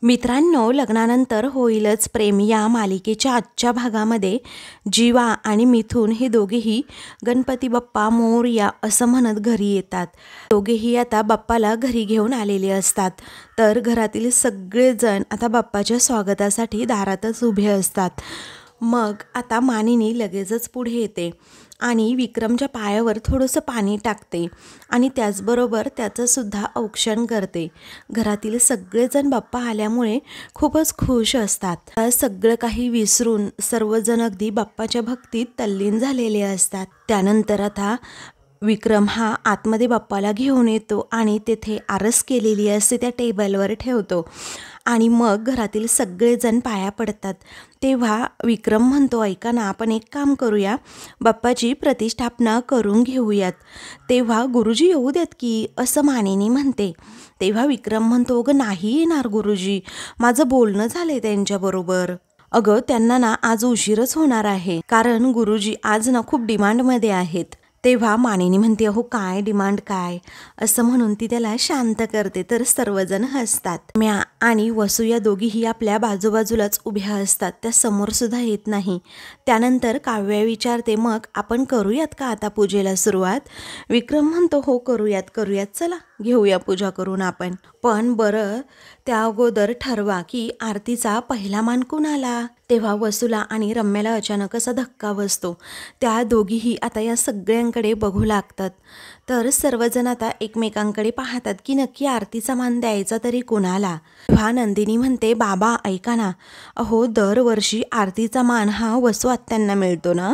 मित्रांनो, लग्नानंतर होईलच प्रेम या मालिकेच्या आजच्या भागामध्ये जीवा आणि मिथुन हे दोघेही गणपती बाप्पा मोरया असं म्हणत घरी येतात. दोघेही आता बाप्पाला घरी घेऊन आलेले असतात. तर घरातील सगळेजण आता बाप्पाच्या स्वागतासाठी दारातच उभे असतात. मग आता मानिनी लगेचच पुढे येते आणि विक्रमच्या पायावर थोडंसं पाणी टाकते आणि त्याचबरोबर त्याचंसुद्धा औक्षण करते. घरातील सगळेजण बाप्पा आल्यामुळे खूपच खुश असतात. सगळं काही विसरून सर्वजण अगदी बाप्पाच्या भक्तीत तल्लीन झालेले असतात. त्यानंतर आता विक्रम हा आतमध्ये बाप्पाला घेऊन येतो आणि तेथे आरस केलेली असते त्या टेबलवर ठेवतो आणि मग घरातील सगळेजण पाया पडतात. तेव्हा विक्रम म्हणतो, ऐका ना, आपण एक काम करूया, बाप्पाची प्रतिष्ठापना करून घेऊयात. तेव्हा गुरुजी येऊ द्यात की, असं मानिनी म्हणते. तेव्हा विक्रम म्हणतो, अगं नाही येणार गुरुजी, माझं बोलणं झालं आहे त्यांच्याबरोबर. अगं त्यांना ना आज उशीरच होणार आहे, कारण गुरुजी आज ना खूप डिमांडमध्ये आहेत. तेव्हा मानिनी म्हणते, अहो काय डिमांड काय, असं म्हणून ती त्याला शांत करते. तर सर्वजण हसतात. म्या आणि वसू या दोघीही आपल्या बाजूबाजूलाच उभ्या असतात, त्या समोर सुद्धा येत नाही. त्यानंतर काव्या विचारते, मग आपण करूयात का आता पूजेला सुरुवात? विक्रम म्हणतो, हो करूयात, चला घेऊया पूजा करून आपण. पण बरं त्या अगोदर ठरवा की आरतीचा पहिला मान कुणाला? तेव्हा वसूला आणि रम्याला अचानक असा धक्का बसतो. त्या दोघीही आता या सगळ्यांकडे बघू लागतात. तर सर्वजण आता एकमेकांकडे पाहतात की नक्की आरतीचा मान द्यायचा तरी कुणाला. तेव्हा नंदिनी म्हणते, बाबा ऐका ना, अहो दरवर्षी आरतीचा मान हा वसू आत्यांना मिळतो ना,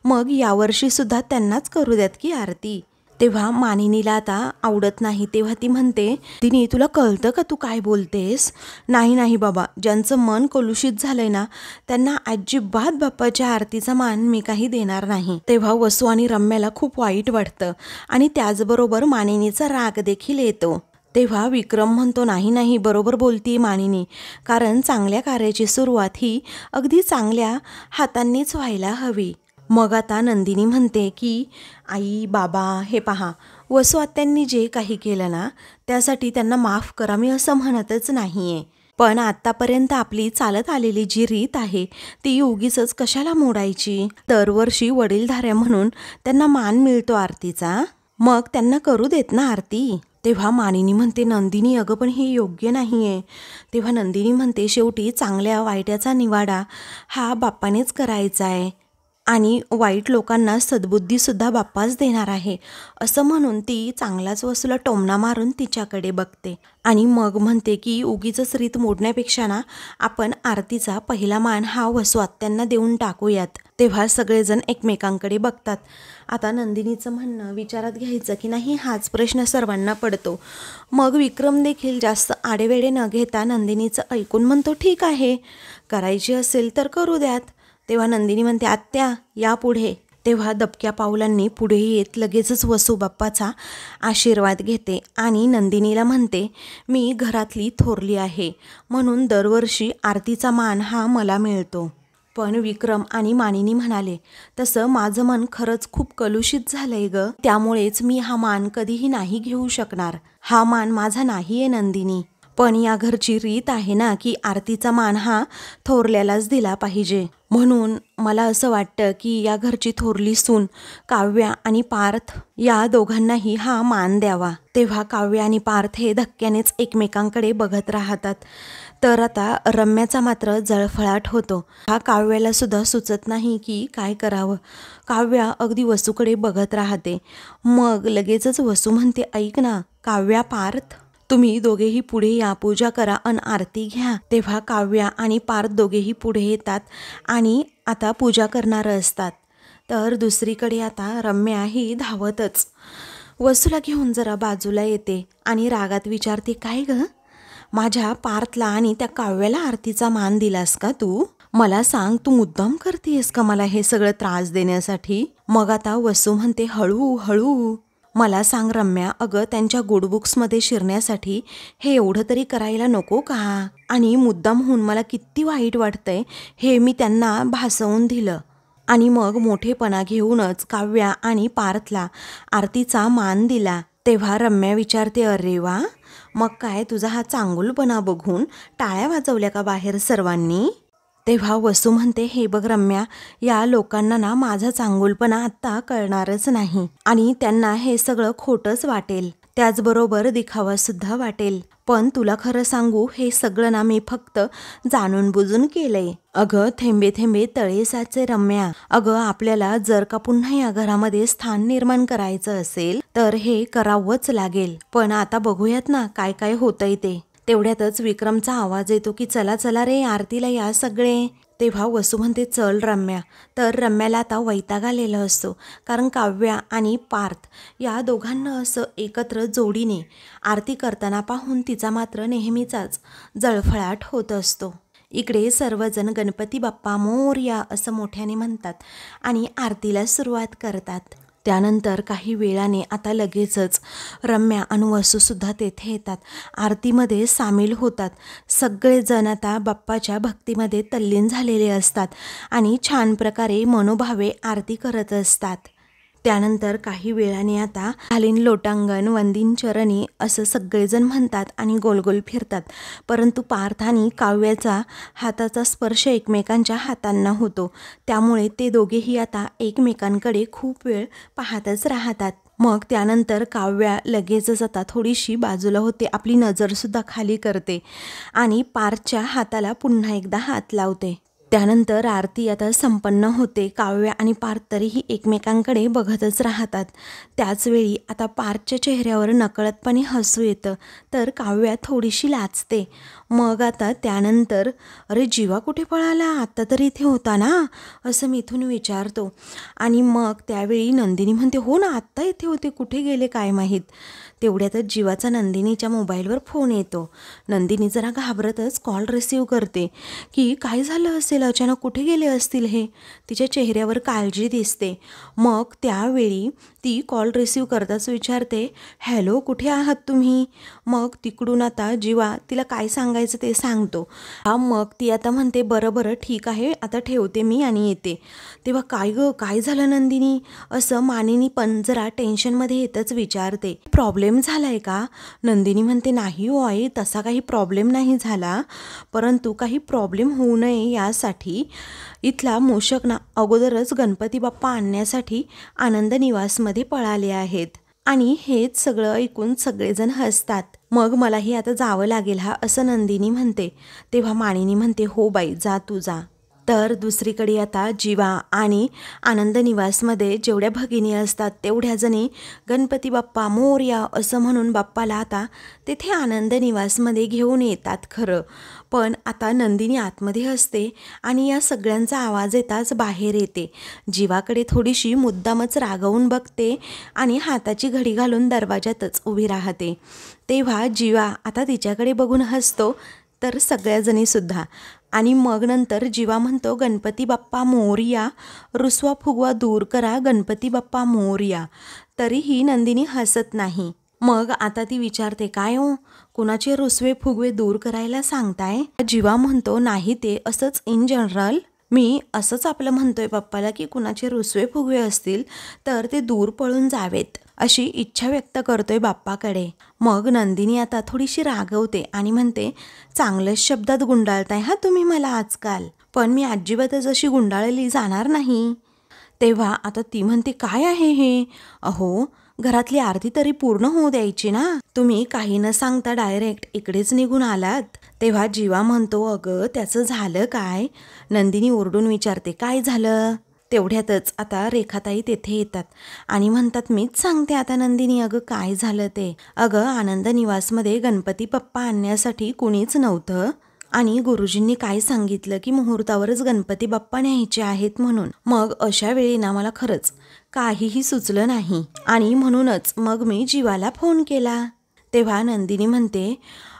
मग यावर्षी सुद्धा त्यांनाच करू द्यात की आरती. तेव्हा मानिनीला आता आवडत नाही. तेव्हा ती म्हणते, तिने तुला कळतं का तू काय बोलतेस? नाही बाबा, ज्यांचं मन कलुषित झालंय ना त्यांना अजिबात बाप्पाच्या आरतीचा मान मी काही देणार नाही. तेव्हा वसू आणि रम्याला खूप वाईट वाटतं आणि त्याचबरोबर मानिनीचा राग देखील येतो. तेव्हा विक्रम म्हणतो, नाही बरोबर बोलतीये मानिनी, कारण चांगल्या कार्याची सुरुवात ही अगदी चांगल्या हातांनीच व्हायला हवी. मग आता नंदिनी म्हणते की आई बाबा हे पहा, वसू आत्यांनी जे काही केलं ना त्यासाठी त्यांना माफ करा, मी असं म्हणतच नाही आहे. पण आत्तापर्यंत आपली चालत आलेली जी रीत आहे ती उगीचच कशाला मोडायची? दरवर्षी वडीलधाऱ्या म्हणून त्यांना मान मिळतो आरतीचा, मग त्यांना करू देत ना आरती. तेव्हा मानिनी म्हणते, नंदिनी अगं पण हे योग्य नाही आहे. तेव्हा नंदिनी म्हणते, शेवटी चांगल्या वाईटाचा निवाडा हा बाप्पानेच करायचा आहे आणि वाईट लोकांना सद्बुद्धीसुद्धा बाप्पाच देणार आहे, असं म्हणून ती चांगलाच वसूला टोमणा मारून तिच्याकडे बघते आणि मग म्हणते की उगीचच रीत मोडण्यापेक्षा ना आपण आरतीचा पहिला मान हा वसू आत्यांना देऊन टाकूयात. तेव्हा सगळेजण एकमेकांकडे बघतात. आता नंदिनीचं म्हणणं विचारात घ्यायचं की नाही हाच प्रश्न सर्वांना पडतो. मग विक्रम देखील जास्त आडेवेडे न घेता नंदिनीचं ऐकून म्हणतो, ठीक आहे, करायची असेल तर करू द्यात. तेव्हा नंदिनी म्हणते, आत्या या पुढे. तेव्हा दबक्या पावलांनी पुढे येत लगेचच वसू बाप्पाचा आशीर्वाद घेते आणि नंदिनीला म्हणते, मी घरातली थोरली आहे म्हणून दरवर्षी आरतीचा मान हा मला मिळतो. पण विक्रम आणि मानिनी म्हणाले, तसं माझं मन खरंच खूप कलुषित झालंय ग, त्यामुळेच मी हा मान कधीही नाही घेऊ शकणार. हा मान माझा नाहीये नंदिनी, पण या घरची रीत आहे ना की आरतीचा मान हा थोरल्यालाच दिला पाहिजे. म्हणून मला असं वाटतं की या घरची थोरली सून काव्या आणि पार्थ या दोघांनाही हा मान द्यावा. तेव्हा काव्या आणि पार्थ हे धक्क्यानेच एकमेकांकडे बघत राहतात. तर आता रम्याचा मात्र जळफळाट होतो. हा काव्याला सुद्धा सुचत नाही की काय करावं. काव्या अगदी वसूकडे बघत राहते. मग लगेचच वसू म्हणते, ऐक ना काव्या, पार्थ, तुम्ही दोघेही पुढे या, पूजा करा अन आरती घ्या. तेव्हा काव्या आणि पार्थ दोघेही पुढे येतात आणि आता पूजा करणार असतात. तर दुसरीकडे आता रम्या ही धावतच वसूला घेऊन जरा बाजूला येते आणि रागात विचारते, काय ग, माझ्या पार्थला आणि त्या काव्याला आरतीचा मान दिलास का तू? मला सांग, तू मुद्दाम करतेस का मला हे सगळं त्रास देण्यासाठी? मग आता वसू म्हणते, हळू मला सांग रम्या, अगं त्यांच्या गुडबुक्समध्ये शिरण्यासाठी हे एवढं तरी करायला नको का? आणि मुद्दाम होऊन मला किती वाईट वाटतंय हे मी त्यांना भासवून दिलं. आणि मग मोठेपणा घेऊनच काव्या आणि पार्थला आरतीचा मान दिला. तेव्हा रम्या विचारते, अरे वा, मग काय तुझा हा चांगुलपणा बघून टाळ्या वाजवल्या का बाहेर सर्वांनी? तेव्हा वसू म्हणते, हे बघ रम्या, या लोकांना ना माझा चांगुलपणा आत्ता कळणारच नाही आणि त्यांना हे सगळं खोटंच वाटेल, त्याचबरोबर दिखावा सुद्धा वाटेल. पण तुला खरं सांगू, हे सगळं ना मी फक्त जाणून बुजून केलंय. अगं थेंबे थेंबे तळे साचे रम्या. अगं आपल्याला जर का पुन्हा या घरामध्ये स्थान निर्माण करायचं असेल तर हे करावंच लागेल. पण आता बघूयात ना काय काय होतंय ते. तेवढ्यातच विक्रमचा आवाज येतो की चला चला रे, आरतीला या सगळे. तेव्हा वसू म्हणते, चल रम्या. तर रम्याला आता वैताग आलेला असतो, कारण काव्या आणि पार्थ या दोघांना असं एकत्र जोडीने आरती करताना पाहून तिचा मात्र नेहमीचाच जळफळाट होत असतो. इकडे सर्वजण गणपती बाप्पा मोरया असं मोठ्याने म्हणतात आणि आरतीला सुरुवात करतात. त्यानंतर काही वेळाने आता लगेचच रम्या आणि वसूसुद्धा तेथे येतात, आरतीमध्ये सामील होतात. सगळेजण आता बाप्पाच्या भक्तीमध्ये तल्लीन झालेले असतात आणि छान प्रकारे मनोभावे आरती करत असतात. त्यानंतर काही वेळाने आता खालीन लोटांगण वंदीन चरणी असं सगळेजण म्हणतात आणि गोलगोल फिरतात. परंतु पार्थ आणि काव्याचा हाताचा स्पर्श एकमेकांच्या हातांना होतो, त्यामुळे ते दोघेही आता एकमेकांकडे खूप वेळ पाहतच राहतात. मग त्यानंतर काव्या लगेचच आता थोडीशी बाजूला होते, आपली नजरसुद्धा खाली करते आणि पार्थच्या हाताला पुन्हा एकदा हात लावते. त्यानंतर आरती आता संपन्न होते. काव्या आणि पार्थ तरीही एकमेकांकडे बघतच राहतात. त्याचवेळी आता पार्थच्या चेहऱ्यावर नकळतपणे हसू येतं, तर काव्या थोडीशी लाजते. मग आता त्यानंतर, अरे जीवा कुठे पळाला, आत्ता तर इथे होता ना, असं मिथून विचारतो. आणि मग त्यावेळी नंदिनी म्हणते, हो ना आत्ता इथे होते, कुठे गेले काय माहीत. तेवढ्यातच जीवाचा नंदिनीच्या मोबाईलवर फोन येतो. नंदिनी जरा घाबरतच कॉल रिसीव करते की काय झालं असेल, अचानक कुठे गेले असतील हे. तिच्या चेहऱ्यावर काळजी दिसते. मग त्यावेळी ती कॉल रिसीव करताच विचारते, हॅलो कुठे आहात तुम्ही? मग तिकडून आता जीवा तिला काय सांगायचं ते सांगतो. मग ती आता म्हणते, बरं बरं ठीक आहे, आता ठेवते मी आणि येते. तेव्हा काय गं काय झालं नंदिनी, असं मानिनी पण जरा टेन्शनमध्ये येतच विचारते. प्रॉब्लेम झालाय का? नंदिनी म्हणते, नाही हो आई, तसा काही प्रॉब्लेम नाही झाला, परंतु काही प्रॉब्लेम होऊ नये यासाठी इथला मूषक ना अगोदरच गणपती बाप्पा आणण्यासाठी आनंद निवासमध्ये पळाले आहेत. आणि हेच सगळं ऐकून सगळेजण हसतात. मग मलाही आता जावं लागेल हा, असं नंदिनी म्हणते. तेव्हा मानिनी म्हणते, हो बाई जा तू जा. तर दुसरीकडे आता जीवा आणि आनंद निवासमध्ये जेवढ्या भगिनी असतात तेवढ्या जणी गणपती बाप्पा मोरया असं म्हणून बाप्पाला आता तेथे आनंद निवासमध्ये घेऊन येतात खरं. पण आता नंदिनी आतमध्ये असते आणि या सगळ्यांचा आवाज येताच बाहेर येते. जीवाकडे थोडीशी मुद्दामच रागवून बघते आणि हाताची घडी घालून दरवाजातच उभी राहते. तेव्हा जीवा आता तिच्याकडे बघून हसतो, तर सगळ्याजणीसुद्धा. आणि मग नंतर जीवा म्हणतो, गणपती बाप्पा मोरया, रुसवा फुगवा दूर करा गणपती बाप्पा मोरया. तरीही नंदिनी हसत नाही. मग आता ती विचारते, काय हो कुणाचे रुसवे फुगवे दूर करायला सांगताय? जीवा म्हणतो, नाही ते असंच इन जनरल, मी असंच आपलं म्हणतोय बाप्पाला की कुणाचे रुसवे फुगवे असतील तर ते दूर पळून जावेत, अशी इच्छा व्यक्त करतोय बाप्पाकडे. मग नंदिनी आता थोडीशी रागवते आणि म्हणते, चांगल्याच शब्दात गुंडाळताय हा तुम्ही मला आजकाल, पण मी अजिबातच अशी गुंडाळली जाणार नाही. तेव्हा आता ती म्हणते, काय आहे हे? अहो घरातली आरती तरी पूर्ण होऊ द्यायची ना, तुम्ही काही न सांगता डायरेक्ट इकडेच निघून आलात. तेव्हा जीवा म्हणतो, अगं त्याचं झालं काय? नंदिनी ओरडून विचारते, काय झालं? तेवढ्यातच आता रेखाताई तेथे येतात आणि म्हणतात, मीच सांगते आता नंदिनी, अगं काय झालं ते. अगं आनंद निवासमध्ये गणपती बाप्पा आणण्यासाठी कुणीच नव्हतं आणि गुरुजींनी काय सांगितलं की मुहूर्तावरच गणपती बाप्पा न्यायचे आहेत म्हणून. मग अशा वेळी ना मला खरंच काहीही सुचलं नाही आणि म्हणूनच मग मी जीवाला फोन केला. तेव्हा नंदिनी म्हणते,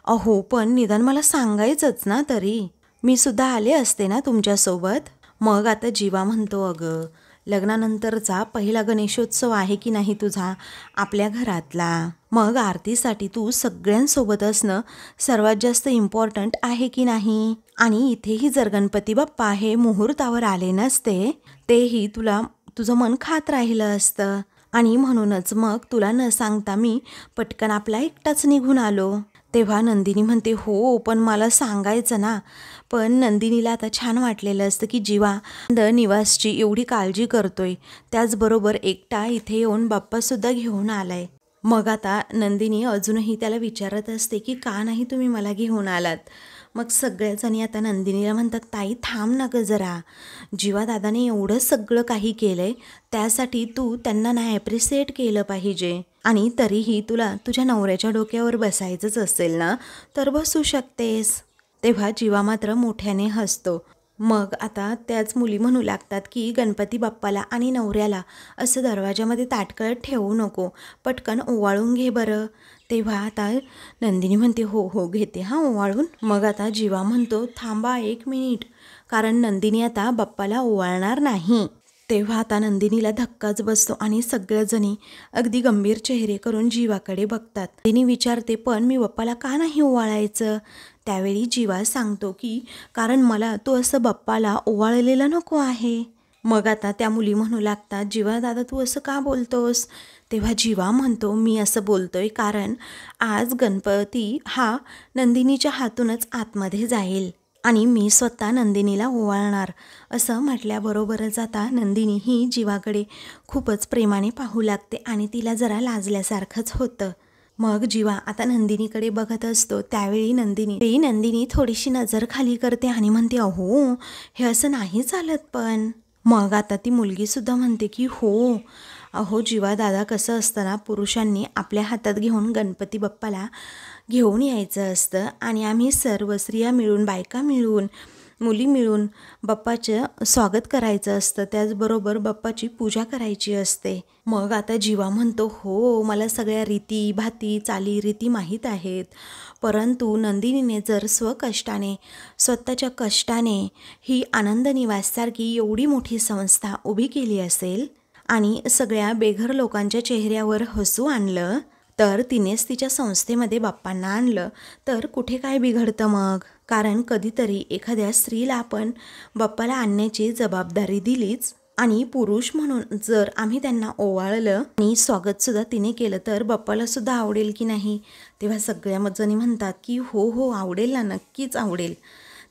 अहो पण निदान मला सांगायचंच ना, तरी मी सुद्धा आले असते ना तुमच्यासोबत. मग आता जीवा म्हणतो, अगं लग्नानंतरचा पहिला गणेशोत्सव आहे की नाही तुझा आपल्या घरातला, मग आरतीसाठी तू सगळ्यांसोबत असणं सर्वात जास्त इम्पॉर्टंट आहे की नाही. आणि इथेही जर गणपती बाप्पा हे मुहूर्तावर आले नसते तेही तुझं मन खात राहिलं असतं आणि म्हणूनच मग तुला न सांगता मी पटकन आपला एकटाच निघून आलो. तेव्हा नंदिनी म्हणते, हो पण मला सांगायचं ना. पण नंदिनीला आता छान वाटलेलं असतं की जीवा निवासची एवढी काळजी करतोय, त्याचबरोबर एकटा इथे येऊन बाप्पासुद्धा घेऊन आलाय. मग आता नंदिनी अजूनही त्याला विचारत असते की का नाही तुम्ही मला घेऊन आलात. मग सगळ्याजणी आता नंदिनीला म्हणतात, ताई थांब ना गं जरा, जीवा दादाने एवढं सगळं काही केलंय, त्यासाठी तू त्यांना ना ॲप्रिसिएट केलं पाहिजे. आणि तरीही तुला तुझ्या नवऱ्याच्या डोक्यावर बसायचंच असेल ना तर बसू शकतेस. तेव्हा जीवा मात्र मोठ्याने हसतो. मग आता त्याच मुली म्हणू लागतात की गणपती बाप्पाला आणि नवऱ्याला असं दरवाजामध्ये ताटकळत ठेवू नको, पटकन ओवाळून घे बरं. तेव्हा आता नंदिनी म्हणते, हो हो घेते हां ओवाळून. मग आता जीवा म्हणतो, थांबा 1 मिनिट, कारण नंदिनी आता बाप्पाला ओवाळणार नाही. तेव्हा आता नंदिनीला धक्काच बसतो आणि सगळ्याजणी अगदी गंभीर चेहरे करून जीवाकडे बघतात. नंदिनी विचारते, पण मी बाप्पाला का नाही ओवाळायचं. त्यावेळी जीवा सांगतो की कारण मला तू असं बाप्पाला ओवाळलेलं नको आहे. मग आता त्या मुली म्हणू लागतात, जीवा दादा तू असं का बोलतोस. तेव्हा जीवा म्हणतो, मी असं बोलतोय कारण आज गणपती हा नंदिनीच्या हातूनच आतमध्ये जाईल आणि मी स्वतः नंदिनीला ओवाळणार. असं म्हटल्याबरोबरच आता नंदिनी ही जीवाकडे खूपच प्रेमाने पाहू लागते आणि तिला जरा लाजल्यासारखंच होतं. मग जीवा आता नंदिनीकडे बघत असतो. त्यावेळी नंदिनी थोडीशी नजर खाली करते आणि म्हणते, अहो हे असं नाही चालत. पण मग आता ती मुलगीसुद्धा म्हणते की हो अहो जीवा दादा, कसं असतं ना, पुरुषांनी आपल्या हातात घेऊन गणपती बाप्पाला घेऊन यायचं असतं आणि आम्ही सर्व स्त्रिया मिळून, बायका मिळून, मुली मिळून बाप्पाचं स्वागत करायचं असतं, त्याचबरोबर बाप्पाची पूजा करायची असते. मग आता जीवा म्हणतो, हो मला सगळ्या रीती भाती चालीरीती माहीत आहेत, परंतु नंदिनीने जर स्वकष्टाने स्वतःच्या कष्टाने ही आनंद निवाससारखी एवढी मोठी संस्था उभी केली असेल आणि सगळ्या बेघर लोकांच्या चेहऱ्यावर हसू आणलं, तर तिनेच तिच्या संस्थेमध्ये बाप्पांना आणलं, तर कुठे काय बिघडतं मग. कारण कधीतरी एखाद्या स्त्रीला आपण बाप्पाला आणण्याची जबाबदारी दिलीच आणि पुरुष म्हणून जर आम्ही त्यांना ओवाळलं आणि स्वागतसुद्धा तिने केलं तर बाप्पालासुद्धा आवडेल की नाही. तेव्हा सगळ्या जणी म्हणतात की हो हो आवडेल ना, नक्कीच आवडेल.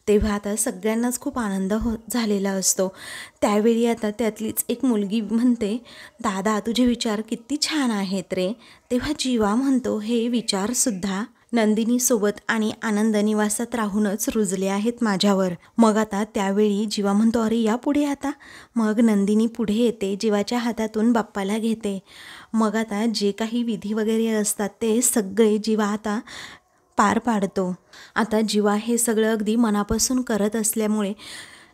तेव्हा आता सगळ्यांनाच खूप आनंद झालेला असतो. त्यावेळी आता त्यातलीच एक मुलगी म्हणते, दादा तुझे विचार किती छान आहेत रे. तेव्हा जीवा म्हणतो, हे विचारसुद्धा नंदिनीसोबत आणि आनंद निवासात राहूनच रुजले आहेत माझ्यावर. मग आता त्यावेळी जीवा म्हणतो, अरे या पुढे आता. मग नंदिनी पुढे येते, जीवाच्या हातातून बाप्पाला घेते. मग आता जे काही विधी वगैरे असतात ते सगळे जीवा आता पार पाडतो. आता जीवा हे सगळं अगदी मनापासून करत असल्यामुळे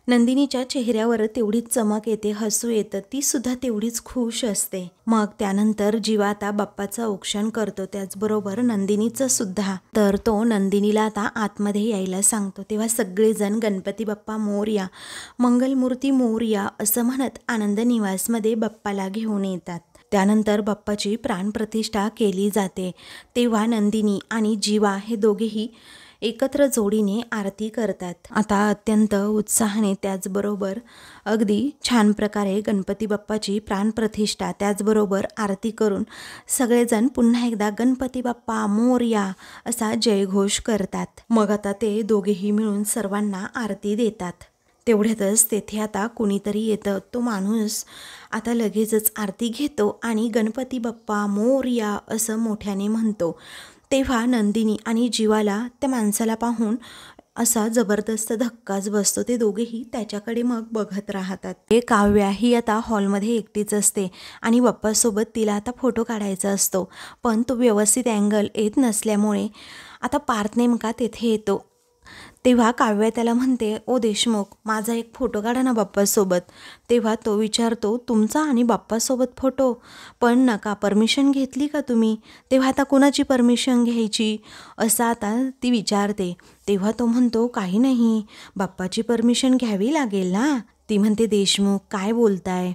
नंदिनीच्या चेहऱ्यावर तेवढीच चमक येते, हसू येतं, ती सुद्धा तेवढीच खुश असते. मग त्यानंतर जीवा आता बाप्पाचं औक्षण करतो, त्याचबरोबर नंदिनीचं सुद्धा. तर तो नंदिनीला आता आतमध्ये यायला सांगतो. तेव्हा सगळेजण गणपती बाप्पा मोरया, मंगलमूर्ती मोरया असं म्हणत आनंद निवासमध्ये बाप्पाला घेऊन येतात. त्यानंतर बाप्पाची प्राणप्रतिष्ठा केली जाते. तेव्हा नंदिनी आणि जीवा हे दोघेही एकत्र जोडीने आरती करतात. आता अत्यंत उत्साहाने त्याचबरोबर अगदी छान प्रकारे गणपती बाप्पाची प्राणप्रतिष्ठा त्याचबरोबर आरती करून सगळेजण पुन्हा एकदा गणपती बाप्पा मोरया असा जयघोष करतात. मग आता ते दोघेही मिळून सर्वांना आरती देतात. तेवढ्यातच तेथे आता कुणीतरी येतं. तो माणूस आता लगेचच आरती घेतो आणि गणपती बाप्पा मोरया असं मोठ्याने म्हणतो. तेव्हा नंदिनी आणि जीवाला त्या माणसाला पाहून असा जबरदस्त धक्काच बसतो. ते दोघेही त्याच्याकडे मग बघत राहतात. हे काव्या ही आता हॉलमध्ये एकटीच असते आणि बाप्पासोबत तिला आता फोटो काढायचा असतो, पण तो व्यवस्थित अँगल येत नसल्यामुळे आता पार्थ नेमका तेथे येतो. तेव्हा काव्या त्याला म्हणते, ओ देशमुख माझा एक फोटो काढा ना बाप्पासोबत. तेव्हा तो विचारतो, तुमचा आणि बाप्पासोबत फोटो? पण नका, परमिशन घेतली का तुम्ही? तेव्हा आता कुणाची परमिशन घ्यायची असं आता ती विचारते. तेव्हा तो म्हणतो, काही नाही, बाप्पाची परमिशन घ्यावी लागेल ना. ती म्हणते, देशमुख काय बोलताय,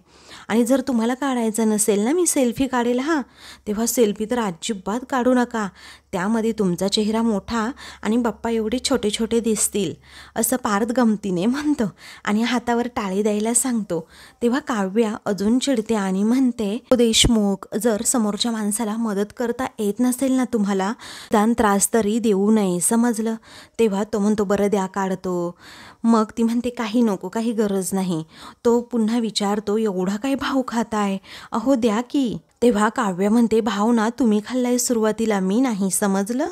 आणि जर तुम्हाला काढायचं नसेल ना मी सेल्फी काढेल हां. तेव्हा सेल्फी तर अजिबात काढू नका, त्यामध्ये तुमचा चेहरा मोठा आणि बाप्पा एवढे छोटे छोटे दिसतील असं पार्थ गमतीने म्हणतो आणि हातावर टाळी द्यायला सांगतो. तेव्हा काव्या अजून चिडते आणि म्हणते, देशमुख, जर समोरच्या माणसाला मदत करता येत नसेल ना तुम्हाला, दान त्रास तरी देऊ नये, समजलं. तेव्हा तो म्हणतो, बरं द्या, काढतो. मग ती म्हणते, काही नको, काही गरज नाही. तो पुन्हा विचारतो, एवढा काय भाव खाताय? अहो द्या की. तेव्हा काव्या म्हणते, भाव ना तुम्ही खाल्लाय सुरुवातीला, मी नाही, समजलं.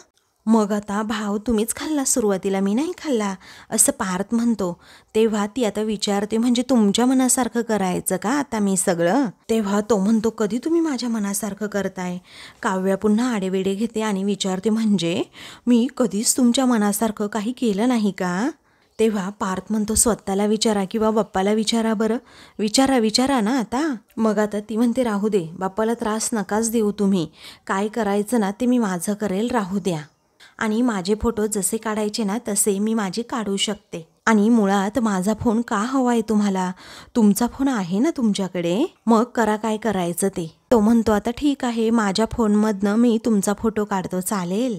मग आता भाव तुम्हीच खाल्ला सुरुवातीला, मी नाही खाल्ला, असं पार्थ म्हणतो. तेव्हा ती आता विचारते, म्हणजे तुमच्या मनासारखं करायचं का आता मी सगळं? तेव्हा तो म्हणतो, कधी तुम्ही माझ्या मनासारखं करताय? काव्या पुन्हा आडेवेडे घेते आणि विचारते, म्हणजे मी कधीच तुमच्या मनासारखं काही केलं नाही का? तेव्हा पार्थ म्हणतो, स्वतःला विचारा किंवा बाप्पाला विचारा बरं, विचारा ना आता. मग आता ती म्हणते, राहू दे, बाप्पाला त्रास नकाच देऊ तुम्ही, काय करायचं ना ते मी माझं करेल, राहू द्या. आणि माझे फोटो जसे काढायचे ना तसे मी माझे काढू शकते. आणि मुळात माझा फोन का हवा आहे तुम्हाला? तुमचा फोन आहे ना तुमच्याकडे, मग करा काय करायचं ते. तो म्हणतो, आता ठीक आहे, माझ्या फोनमधनं मी तुमचा फोटो काढतो, चालेल.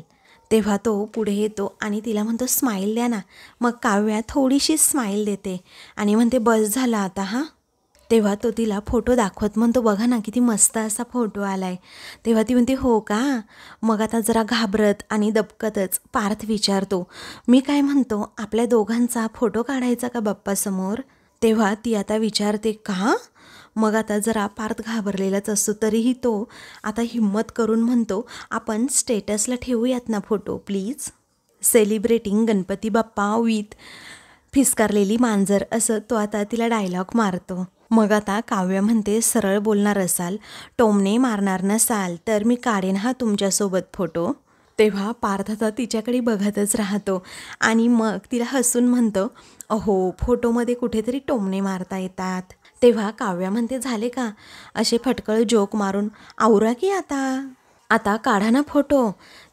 तेव्हा तो पुढे येतो आणि तिला म्हणतो, स्माईल द्या ना. मग काव्या थोडीशी स्माईल देते आणि म्हणते, बस झाला आता हां. तेव्हा तो तिला फोटो दाखवत म्हणतो, बघा ना किती मस्त असा फोटो आलाय. तेव्हा ती म्हणते, हो का? मग आता जरा घाबरत आणि दबकतच पार्थ विचारतो, मी काय म्हणतो, आपल्या दोघांचा फोटो काढायचा का बाप्पासमोर? तेव्हा ती आता विचारते, का? मग आता जरा पार्थ घाबरलेलाच असतो, तरीही तो आता हिम्मत करून म्हणतो, आपण स्टेटसला ठेवूयात ना photo please, celebrating Ganpati Bappa with फिसकारलेली मांजर, असं तो आता तिला डायलॉग मारतो. मग आता काव्या म्हणते, सरळ बोलणार असाल, टोमणे मारणार नसाल तर मी काढेन हा तुमच्यासोबत फोटो. तेव्हा पार्थ आता तिच्याकडे बघतच राहतो आणि मग तिला हसून म्हणतो, अहो फोटोमध्ये कुठेतरी टोमणे मारता येतात. तेव्हा काव्या म्हणते, झाले का असे फटकळ जोक मारून, आवरा की आता काढा ना फोटो.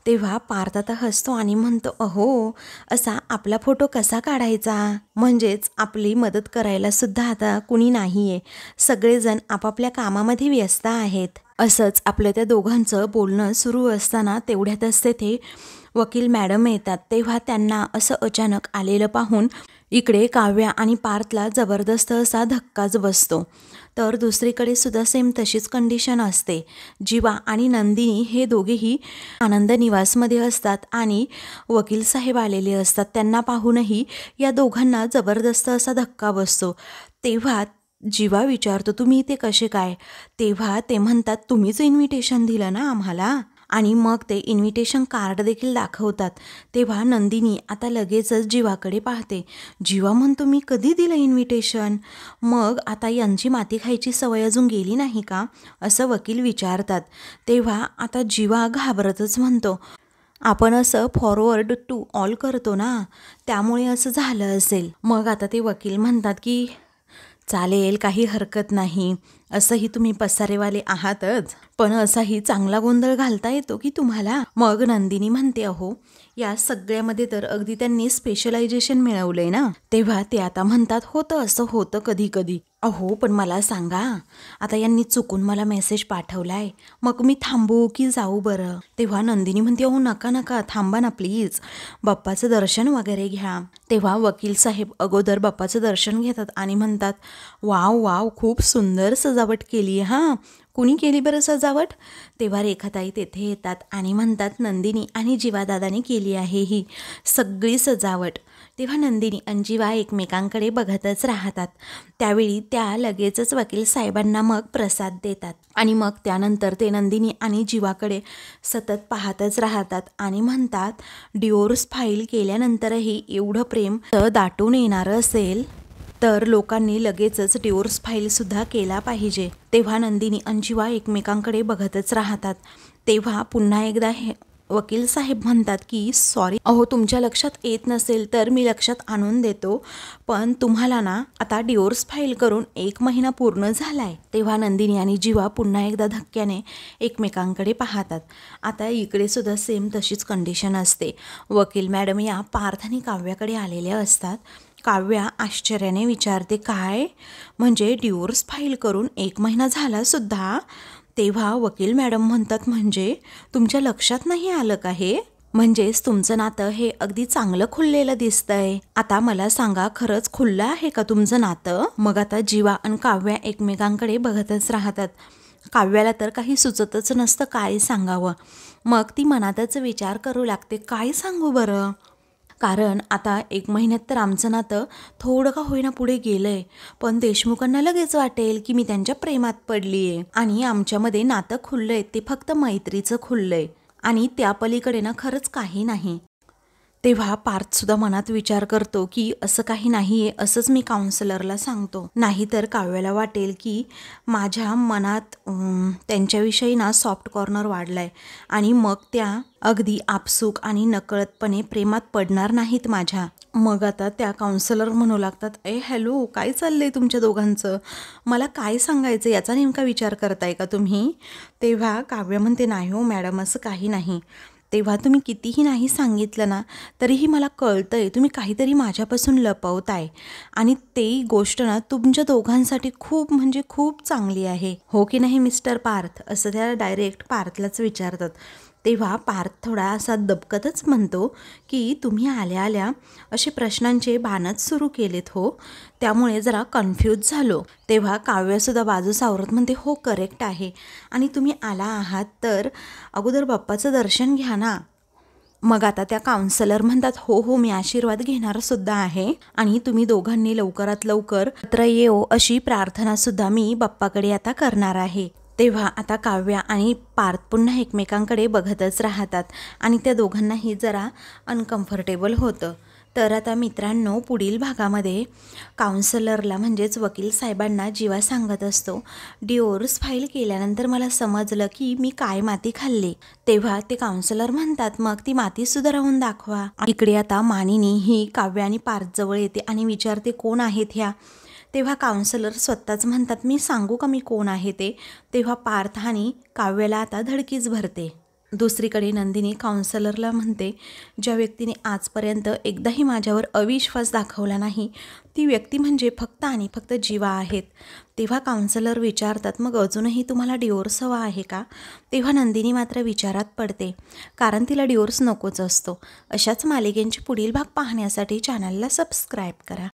तेव्हा पार्थ आता हसतो आणि म्हणतो, अहो असा आपला फोटो कसा काढायचा? म्हणजेच आपली मदत करायला सुद्धा आता कुणी नाही आहे, सगळेजण आपापल्या कामामध्ये व्यस्त आहेत. असंच आपल्या त्या दोघांचं बोलणं सुरू असताना तेवढ्यातच तेथे वकील मॅडम येतात. तेव्हा त्यांना असं अचानक आलेलं पाहून इकडे काव्या आणि पार्थला जबरदस्त असा धक्काच बसतो. तर दुसरीकडे सुद्धा सेम तशीच कंडिशन असते. जीवा आणि नंदिनी हे दोघेही आनंद निवासमध्ये असतात आणि वकील साहेब आलेले असतात. त्यांना पाहूनही या दोघांना जबरदस्त असा धक्का बसतो. तेव्हा जीवा विचारतो, तुम्ही इथे कसे काय? तेव्हा ते म्हणतात, तुम्हीच इन्व्हिटेशन दिलं ना आम्हाला. आणि मग ते इन्व्हिटेशन कार्ड देखील दाखवतात. तेव्हा नंदिनी आता लगेचच जीवाकडे पाहते. जीवा म्हणतो, मी कधी दिलं इन्व्हिटेशन? मग आता यांची माती खायची सवय अजून गेली नाही का, असं वकील विचारतात. तेव्हा आता जीवा घाबरतच म्हणतो, आपण असं फॉरवर्ड टू ऑल करतो ना, त्यामुळे असं झालं असेल. मग आता ते वकील म्हणतात की चालेल, काही हरकत नाही, असंही तुम्ही पसारेवाले आहातच, पण असाही चांगला गोंधळ घालता येतो की तुम्हाला? मग नंदिनी म्हणते, अहो या सगळ्यामध्ये तर अगदी त्यांनी स्पेशलायझेशन मिळवलंय ना. तेव्हा ते आता म्हणतात, होतं असं होतं कधी कधी. अहो पण मला सांगा, आता यांनी चुकून मला मेसेज पाठवलाय, मग मी थांबू की जाऊ बरं? तेव्हा नंदिनी म्हणते, अहो नका थांबा ना प्लीज, बाप्पाचं दर्शन वगैरे घ्या. तेव्हा वकील साहेब अगोदर बाप्पाचं दर्शन घेतात आणि म्हणतात, वाव खूप सुंदर सजावट केली आहे हां, कुणी केली बरं सजावट? तेव्हा रेखाताई तेथे येतात आणि म्हणतात, नंदिनी आणि जीवादादाने केली आहे ही सगळी सजावट. तेव्हा नंदिनी आणि जीवा एकमेकांकडे बघतच राहतात. त्यावेळी त्या लगेचच वकील साहेबांना मग प्रसाद देतात आणि मग त्यानंतर ते नंदिनी आणि जीवाकडे सतत पाहतच राहतात आणि म्हणतात, डिवोर्स फाईल केल्यानंतरही एवढं प्रेम दाटून येणार असेल तर लोकांनी लगेचच डिवोर्स फाईलसुद्धा केला पाहिजे. तेव्हा नंदिनी आणि जीवा एकमेकांकडे बघतच राहतात. तेव्हा पुन्हा एकदा वकील साहेब म्हणतात की सॉरी, अहो तुमच्या लक्षात येत नसेल तर मी लक्षात आणून देतो, पण तुम्हाला ना आता डिवोर्स फाईल करून 1 महिना पूर्ण झालाय. तेव्हा नंदिनी आणि जीवा पुन्हा एकदा धक्क्याने एकमेकांकडे पाहतात. आता इकडे सुद्धा सेम तशीच कंडिशन असते. वकील मॅडम या पार्थ आणि काव्याकडे आलेल्या असतात. काव्या आश्चर्याने विचारते, काय म्हणजे डिवोर्स फाईल करून 1 महिना झाला सुद्धा? तेव्हा वकील मॅडम म्हणतात, म्हणजे तुमच्या लक्षात नाही आलं का हे? म्हणजेच तुमचं नातं हे अगदी चांगलं खुललेलं दिसतंय. आता मला सांगा, खरंच खुललं आहे का तुमचं नातं? मग आता जीवा आणि काव्या एकमेकांकडे बघतच राहतात. काव्याला तर काही सुचतच नसतं काय सांगावं. मग ती मनातच विचार करू लागते, काय सांगू बरं? कारण आता 1 महिन्यात तर आमचं नातं थोडं का होईना पुढे गेलंय, पण देशमुखांना लगेच वाटेल की मी त्यांच्या प्रेमात पडलीये आणि आमच्यामध्ये नातं खुललंय ते फक्त मैत्रीचं खुललंय आणि त्या पलीकडे ना खरंच काही नाही. तेव्हा पार्थसुद्धा मनात विचार करतो की असं काही नाही आहे, असंच मी काउन्सिलरला सांगतो. नाहीतर काव्याला वाटेल की माझ्या मनात त्यांच्याविषयी ना सॉफ्ट कॉर्नर वाढला आहे आणि मग त्या अगदी आपसूक आणि नकळतपणे प्रेमात पडणार नाहीत माझ्या. मग आता त्या काउन्सिलर म्हणू लागतात, हॅलो, काय चाललंय तुमच्या दोघांचं? मला काय सांगायचं याचा नेमका विचार करताय का तुम्ही? तेव्हा काव्य म्हणते, नाही हो मॅडम, असं काही नाही. तेव्हा तुम्ही कितीही नाही सांगितलं ना तरीही मला कळतंय तुम्ही काहीतरी माझ्यापासून लपवताय आणि ते गोष्ट ना तुमच्या दोघांसाठी खूप म्हणजे खूप चांगली आहे, हो की नाही मिस्टर पार्थ? असं त्या डायरेक्ट पार्थलाच विचारतात. तेव्हा पार्थ थोडा असा दबकतच म्हणतो की तुम्ही आल्या आल्या असे प्रश्नांचे बाणच सुरू केलेत हो, त्यामुळे जरा कन्फ्यूज झालो. तेव्हा काव्यसुद्धा बाजू सावरत म्हणते, हो करेक्ट आहे, आणि तुम्ही आला आहात तर अगोदर बाप्पाचं दर्शन घ्या ना. मग आता त्या काउन्सिलर म्हणतात, हो हो, मी आशीर्वाद घेणार सुद्धा आहे आणि तुम्ही दोघांनी लवकरात लवकर एकत्र येऊ अशी प्रार्थनासुद्धा मी बाप्पाकडे आता करणार आहे. तेव्हा आता काव्या आणि पार्थ पुन्हा एकमेकांकडे बघतच राहतात आणि त्या दोघांनाही जरा अनकम्फर्टेबल होतं. तर आता मित्रांनो, पुढील भागामध्ये काउन्सिलरला म्हणजेच वकील साहेबांना जीवा सांगत असतो, डिवोर्स फाईल केल्यानंतर मला समजलं की मी काय माती खाल्ली. तेव्हा ते काउन्सिलर म्हणतात, मग ती माती सुधारवून दाखवा. इकडे आता मानिनी ही काव्या आणि पार्थ जवळ येते आणि विचारते, कोण आहेत ह्या? तेव्हा काउन्सिलर स्वतःच म्हणतात, मी सांगू का मी कोण आहे ते? तेव्हा पार्थ आणि काव्याला आता धडकीच भरते. दुसरीकडे नंदिनी काउन्सिलरला म्हणते, ज्या व्यक्तीने आजपर्यंत एकदाही माझ्यावर अविश्वास दाखवला नाही ती व्यक्ती म्हणजे फक्त आणि फक्त जीवा आहेत. तेव्हा काउन्सिलर विचारतात, मग अजूनही तुम्हाला डिवोर्स हवा आहे का? तेव्हा नंदिनी मात्र विचारात पडते, कारण तिला डिवोर्स नकोच असतो. अशाच मालिकेंचे पुढील भाग पाहण्यासाठी चॅनलला सबस्क्राईब करा.